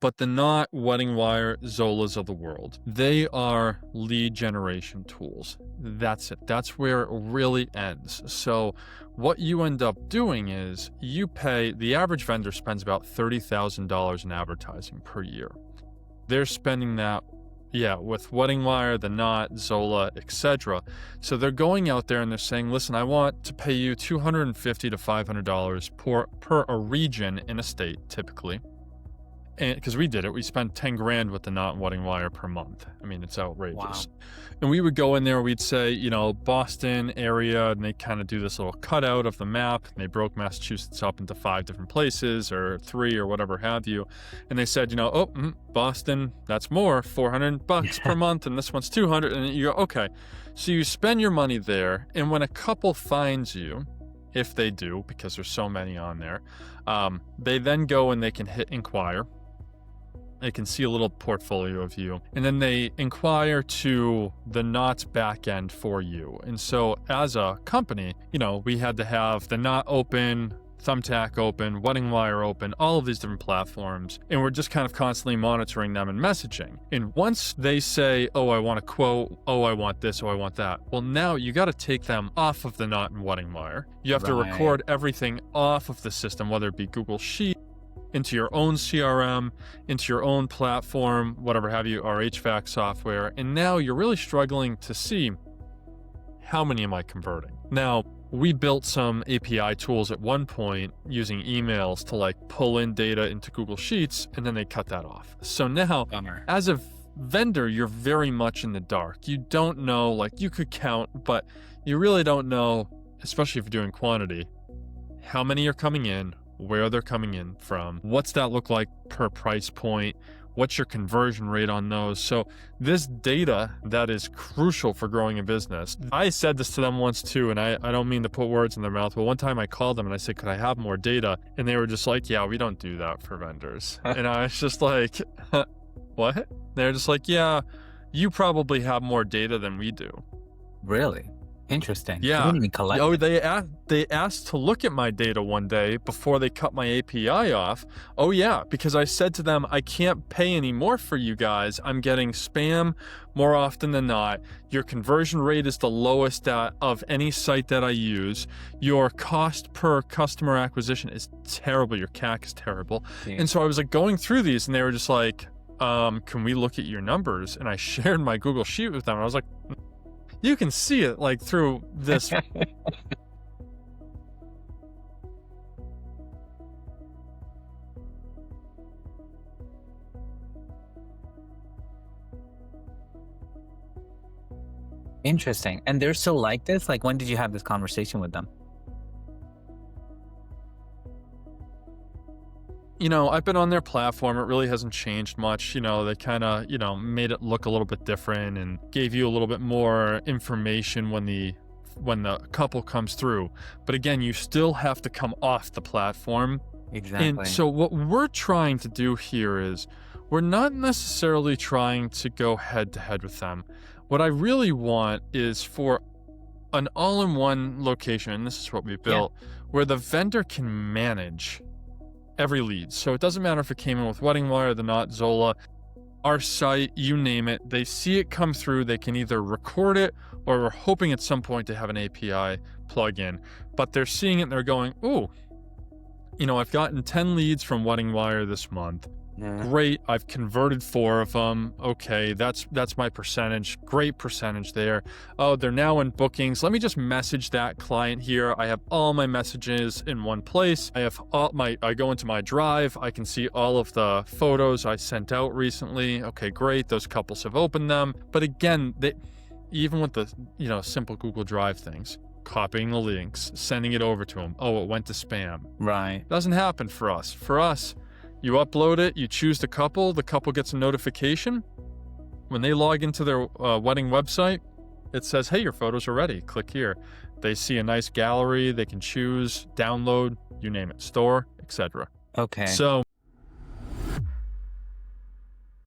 But the Knot, WeddingWire, Zolas of the world, they are lead generation tools. That's it. That's where it really ends. So what you end up doing is you pay, the average vendor spends about $30,000 in advertising per year. They're spending that, with WeddingWire, the Knot, Zola, etc. So they're going out there and they're saying, listen, I want to pay you $250 to $500 per a region in a state, typically. And because we did it, we spent 10 grand with the Knot and WeddingWire per month. I mean, it's outrageous. Wow. And we would go in there, we'd say, Boston area, and they kind of do this little cutout of the map. And they broke Massachusetts up into 5 different places or 3 or whatever have you. And they said, Boston, that's more, $400 per month, and this one's 200. And you go, okay. So you spend your money there, and when a couple finds you, if they do, because there's so many on there, they then go and they can hit inquire. They can see a little portfolio of you, and then they inquire to the Knot's back end for you. And so as a company, we had to have the Knot open, Thumbtack open, WeddingWire open, all of these different platforms, and we're just kind of constantly monitoring them and messaging. And once they say, oh, I want a quote, oh, I want this, oh, I want that, well, now you got to take them off of the Knot and WeddingWire. You have to record everything off of the system, whether it be Google Sheets, into your own CRM, into your own platform, whatever have you, or HVAC software. And now you're really struggling to see how many am I converting. Now, we built some API tools at one point using emails to pull in data into Google Sheets, and then they cut that off. So now, as a vendor, you're very much in the dark. You don't know, you could count, but you really don't know, especially if you're doing quantity, how many are coming in, where they're coming in from, what's that look like per price point, what's your conversion rate on those. So this data that is crucial for growing a business. I said this to them once too, and I don't mean to put words in their mouth, but one time I called them and I said, could I have more data? And they were just like, yeah, we don't do that for vendors. And I was just like, what? They're just like, yeah, you probably have more data than we do. Really? Interesting. Yeah. I didn't even collect They asked to look at my data one day before they cut my API off. Oh yeah, because I said to them, I can't pay any more for you guys. I'm getting spam more often than not. Your conversion rate is the lowest of any site that I use. Your cost per customer acquisition is terrible. Your CAC is terrible. Yeah. And so I was going through these, and they were just like, can we look at your numbers? And I shared my Google Sheet with them. And I was like, you can see it through this. Interesting. And they're still like this? When did you have this conversation with them? I've been on their platform. It really hasn't changed much. They kind of, made it look a little bit different and gave you a little bit more information when the couple comes through. But again, you still have to come off the platform. Exactly. And so what we're trying to do here is we're not necessarily trying to go head to head with them. What I really want is for an all-in-one location, and this is what we built, where the vendor can manage every lead. So it doesn't matter if it came in with WeddingWire, the Knot, Zola, our site, you name it. They see it come through. They can either record it, or we're hoping at some point to have an API plugin. But they're seeing it and they're going, ooh, I've gotten 10 leads from WeddingWire this month. Great, I've converted 4 of them. Okay, that's my percentage. Great percentage there. Oh, they're now in bookings. Let me just message that client here. I have all my messages in one place. I go into my drive. I can see all of the photos I sent out recently. Okay, great. Those couples have opened them. But again, even with the simple Google Drive things, copying the links, sending it over to them. Oh, it went to spam. Right. Doesn't happen for us. For us, you upload it, you choose the couple gets a notification. When they log into their wedding website, it says, hey, your photos are ready. Click here. They see a nice gallery. They can choose, download, you name it, store, etc. Okay. So